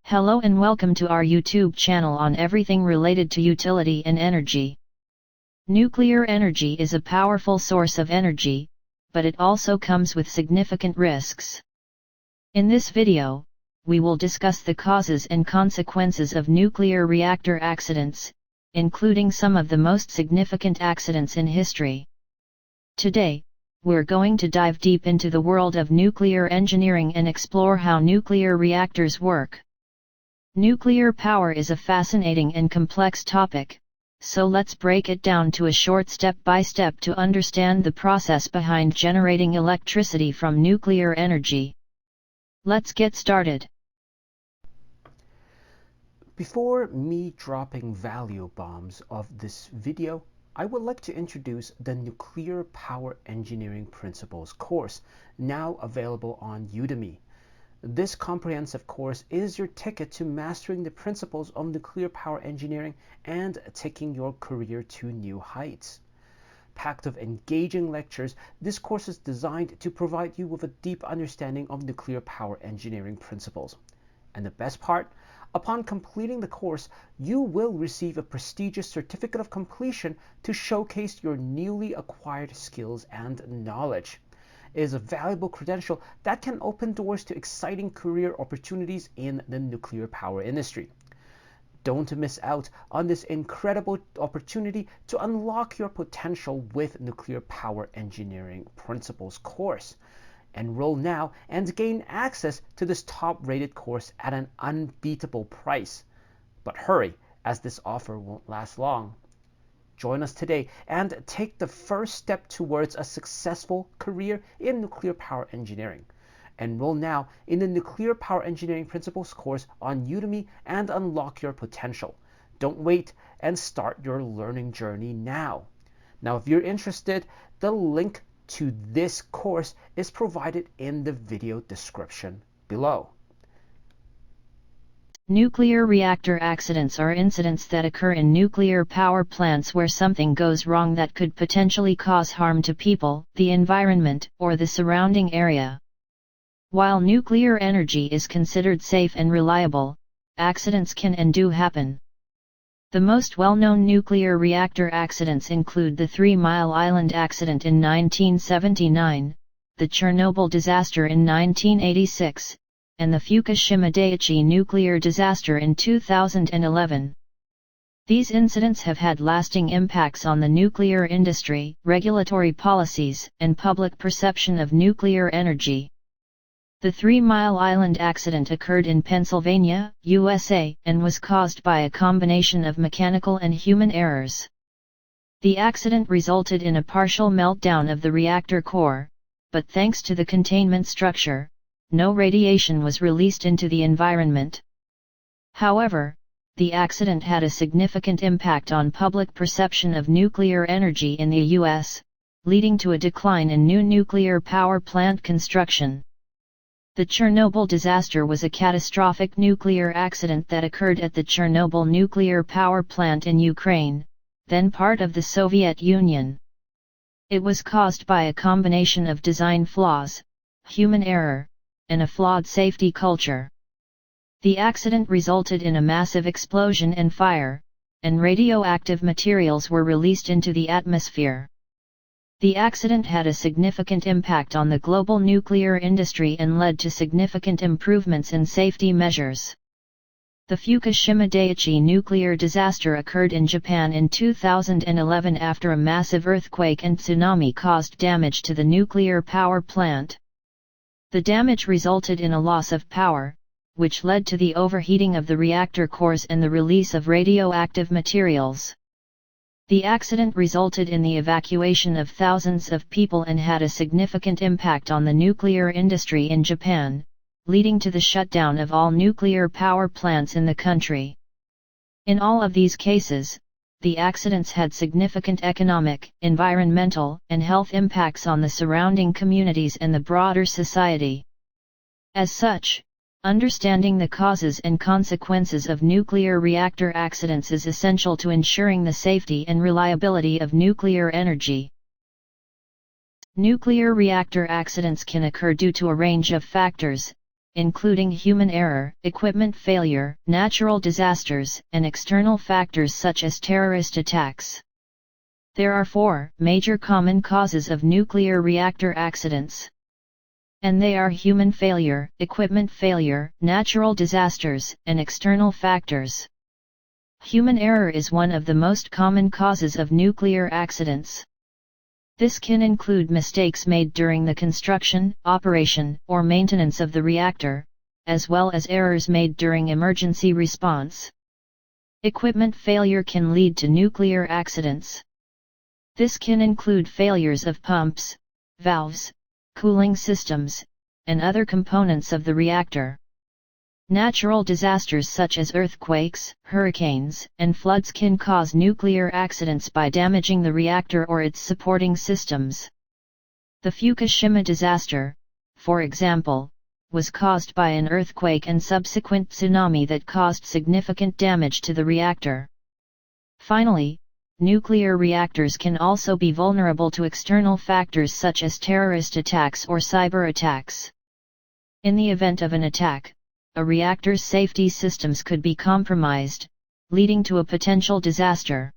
Hello and welcome to our YouTube channel on everything related to utility and energy. Nuclear energy is a powerful source of energy, but it also comes with significant risks. In this video, we will discuss the causes and consequences of nuclear reactor accidents, including some of the most significant accidents in history. Today, we're going to dive deep into the world of nuclear engineering and explore how nuclear reactors work. Nuclear power is a fascinating and complex topic, so let's break it down to a short step-by-step to understand the process behind generating electricity from nuclear energy. Let's get started. Before me dropping value bombs of this video, I would like to introduce the Nuclear Power Engineering Principles course, now available on Udemy. This comprehensive course is your ticket to mastering the principles of nuclear power engineering and taking your career to new heights. Packed with engaging lectures, this course is designed to provide you with a deep understanding of nuclear power engineering principles. And the best part, upon completing the course, you will receive a prestigious certificate of completion to showcase your newly acquired skills and knowledge. It is a valuable credential that can open doors to exciting career opportunities in the nuclear power industry. Don't miss out on this incredible opportunity to unlock your potential with Nuclear Power Engineering Principles course. Enroll now and gain access to this top-rated course at an unbeatable price. But hurry, as this offer won't last long. Join us today and take the first step towards a successful career in nuclear power engineering. Enroll now in the Nuclear Power Engineering Principles course on Udemy and unlock your potential. Don't wait and start your learning journey now. Now, if you're interested, the link to this course is provided in the video description below. Nuclear reactor accidents are incidents that occur in nuclear power plants where something goes wrong that could potentially cause harm to people, the environment, or the surrounding area. While nuclear energy is considered safe and reliable, accidents can and do happen. The most well-known nuclear reactor accidents include the 3 Mile Island accident in 1979, the Chernobyl disaster in 1986, and the Fukushima Daiichi nuclear disaster in 2011. These incidents have had lasting impacts on the nuclear industry, regulatory policies, and public perception of nuclear energy. The 3 Mile Island accident occurred in Pennsylvania, USA, and was caused by a combination of mechanical and human errors. The accident resulted in a partial meltdown of the reactor core, but thanks to the containment structure, no radiation was released into the environment. However, the accident had a significant impact on public perception of nuclear energy in the U.S., leading to a decline in new nuclear power plant construction. The Chernobyl disaster was a catastrophic nuclear accident that occurred at the Chernobyl nuclear power plant in Ukraine, then part of the Soviet Union. It was caused by a combination of design flaws, human error, and a flawed safety culture. The accident resulted in a massive explosion and fire, and radioactive materials were released into the atmosphere. The accident had a significant impact on the global nuclear industry and led to significant improvements in safety measures. The Fukushima Daiichi nuclear disaster occurred in Japan in 2011 after a massive earthquake and tsunami caused damage to the nuclear power plant. The damage resulted in a loss of power, which led to the overheating of the reactor cores and the release of radioactive materials. The accident resulted in the evacuation of thousands of people and had a significant impact on the nuclear industry in Japan, leading to the shutdown of all nuclear power plants in the country. In all of these cases, the accidents had significant economic, environmental, and health impacts on the surrounding communities and the broader society. As such, understanding the causes and consequences of nuclear reactor accidents is essential to ensuring the safety and reliability of nuclear energy. Nuclear reactor accidents can occur due to a range of factors, including human error, equipment failure, natural disasters, and external factors such as terrorist attacks. There are 4 major common causes of nuclear reactor accidents. And they are human failure, equipment failure, natural disasters, and external factors. Human error is one of the most common causes of nuclear accidents. This can include mistakes made during the construction, operation, or maintenance of the reactor, as well as errors made during emergency response. Equipment failure can lead to nuclear accidents. This can include failures of pumps, valves, cooling systems, and other components of the reactor. Natural disasters such as earthquakes, hurricanes, and floods can cause nuclear accidents by damaging the reactor or its supporting systems. The Fukushima disaster, for example, was caused by an earthquake and subsequent tsunami that caused significant damage to the reactor. Finally, nuclear reactors can also be vulnerable to external factors such as terrorist attacks or cyber attacks. In the event of an attack, a reactor's safety systems could be compromised, leading to a potential disaster.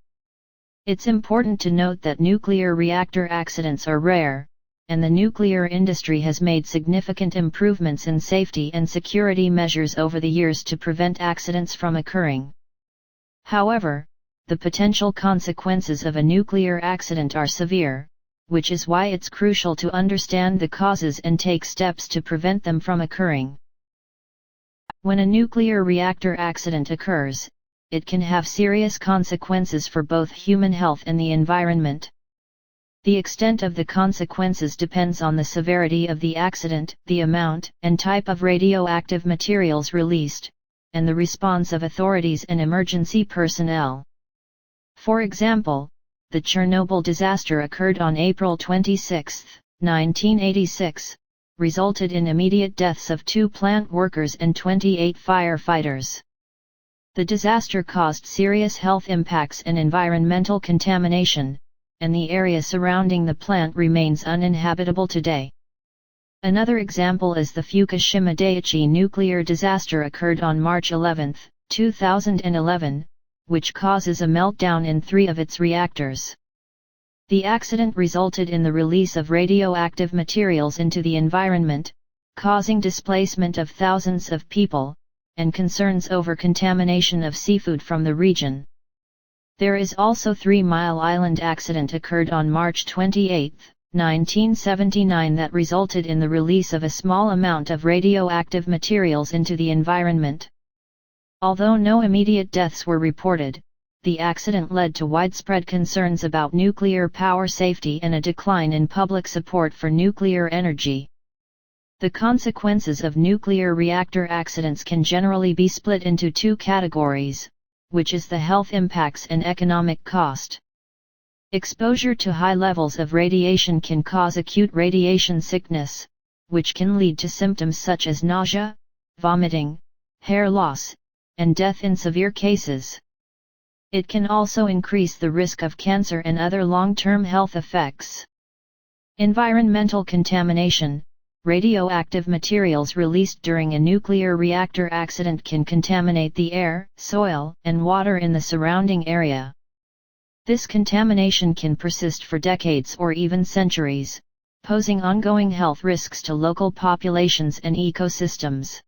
It's important to note that nuclear reactor accidents are rare, and the nuclear industry has made significant improvements in safety and security measures over the years to prevent accidents from occurring. However, the potential consequences of a nuclear accident are severe, which is why it's crucial to understand the causes and take steps to prevent them from occurring. When a nuclear reactor accident occurs, it can have serious consequences for both human health and the environment. The extent of the consequences depends on the severity of the accident, the amount and type of radioactive materials released, and the response of authorities and emergency personnel. For example, the Chernobyl disaster occurred on April 26, 1986. Resulted in immediate deaths of 2 plant workers and 28 firefighters. The disaster caused serious health impacts and environmental contamination, and the area surrounding the plant remains uninhabitable today. Another example is the Fukushima Daiichi nuclear disaster occurred on March 11, 2011, which causes a meltdown in 3 of its reactors. The accident resulted in the release of radioactive materials into the environment, causing displacement of thousands of people, and concerns over contamination of seafood from the region. There is also 3 Mile Island accident occurred on March 28, 1979 that resulted in the release of a small amount of radioactive materials into the environment. Although no immediate deaths were reported, the accident led to widespread concerns about nuclear power safety and a decline in public support for nuclear energy. The consequences of nuclear reactor accidents can generally be split into 2 categories, which is the health impacts and economic cost. Exposure to high levels of radiation can cause acute radiation sickness, which can lead to symptoms such as nausea, vomiting, hair loss, and death in severe cases. It can also increase the risk of cancer and other long-term health effects. Environmental contamination. Radioactive materials released during a nuclear reactor accident can contaminate the air, soil, and water in the surrounding area. This contamination can persist for decades or even centuries, posing ongoing health risks to local populations and ecosystems.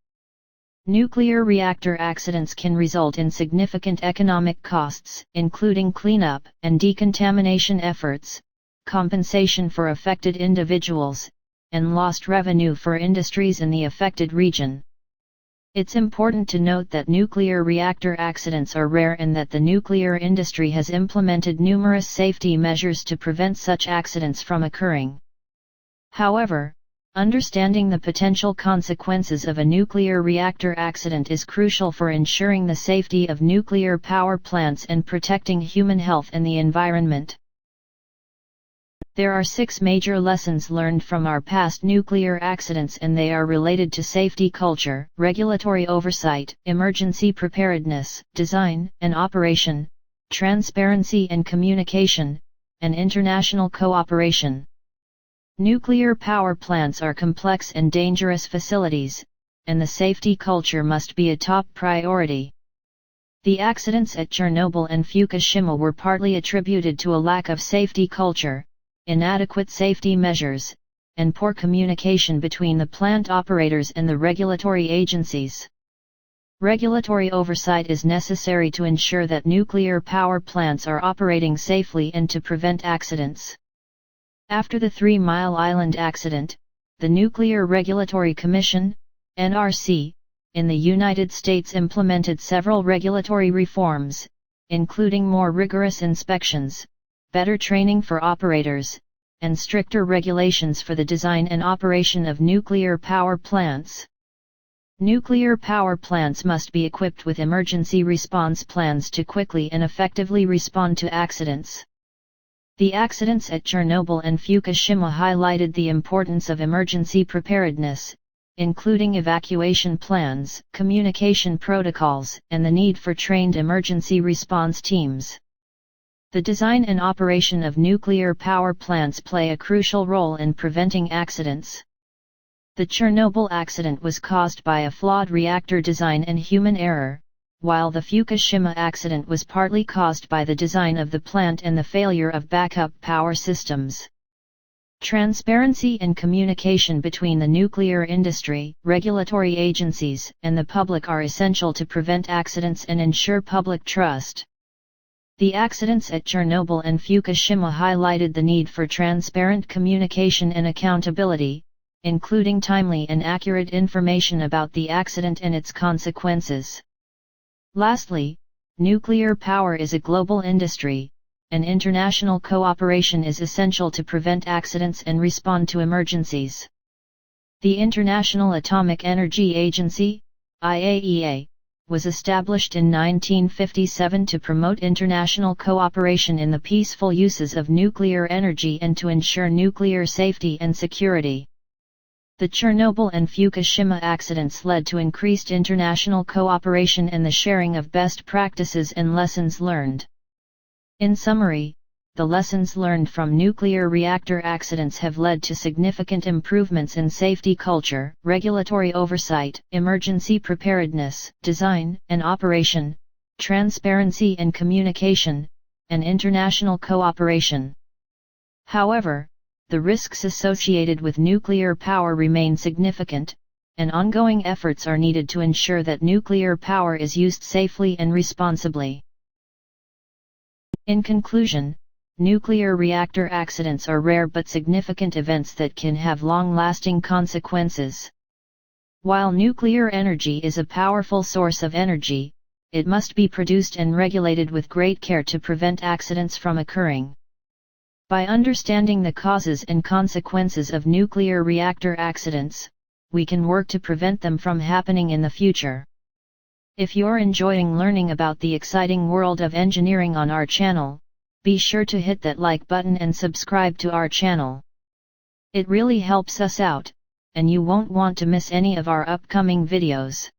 Nuclear reactor accidents can result in significant economic costs, including cleanup and decontamination efforts, compensation for affected individuals, and lost revenue for industries in the affected region. It's important to note that nuclear reactor accidents are rare and that the nuclear industry has implemented numerous safety measures to prevent such accidents from occurring. However, understanding the potential consequences of a nuclear reactor accident is crucial for ensuring the safety of nuclear power plants and protecting human health and the environment. There are 6 major lessons learned from our past nuclear accidents, and they are related to safety culture, regulatory oversight, emergency preparedness, design and operation, transparency and communication, and international cooperation. Nuclear power plants are complex and dangerous facilities, and the safety culture must be a top priority. The accidents at Chernobyl and Fukushima were partly attributed to a lack of safety culture, inadequate safety measures, and poor communication between the plant operators and the regulatory agencies. Regulatory oversight is necessary to ensure that nuclear power plants are operating safely and to prevent accidents. After the 3 Mile Island accident, the Nuclear Regulatory Commission, NRC, in the United States implemented several regulatory reforms, including more rigorous inspections, better training for operators, and stricter regulations for the design and operation of nuclear power plants. Nuclear power plants must be equipped with emergency response plans to quickly and effectively respond to accidents. The accidents at Chernobyl and Fukushima highlighted the importance of emergency preparedness, including evacuation plans, communication protocols, and the need for trained emergency response teams. The design and operation of nuclear power plants play a crucial role in preventing accidents. The Chernobyl accident was caused by a flawed reactor design and human error, while the Fukushima accident was partly caused by the design of the plant and the failure of backup power systems. Transparency and communication between the nuclear industry, regulatory agencies, and the public are essential to prevent accidents and ensure public trust. The accidents at Chernobyl and Fukushima highlighted the need for transparent communication and accountability, including timely and accurate information about the accident and its consequences. Lastly, nuclear power is a global industry, and international cooperation is essential to prevent accidents and respond to emergencies. The International Atomic Energy Agency, IAEA, was established in 1957 to promote international cooperation in the peaceful uses of nuclear energy and to ensure nuclear safety and security. The Chernobyl and Fukushima accidents led to increased international cooperation and the sharing of best practices and lessons learned. In summary, the lessons learned from nuclear reactor accidents have led to significant improvements in safety culture, regulatory oversight, emergency preparedness, design and operation, transparency and communication, and international cooperation. However, the risks associated with nuclear power remain significant, and ongoing efforts are needed to ensure that nuclear power is used safely and responsibly. In conclusion, nuclear reactor accidents are rare but significant events that can have long-lasting consequences. While nuclear energy is a powerful source of energy, it must be produced and regulated with great care to prevent accidents from occurring. By understanding the causes and consequences of nuclear reactor accidents, we can work to prevent them from happening in the future. If you're enjoying learning about the exciting world of engineering on our channel, be sure to hit that like button and subscribe to our channel. It really helps us out, and you won't want to miss any of our upcoming videos.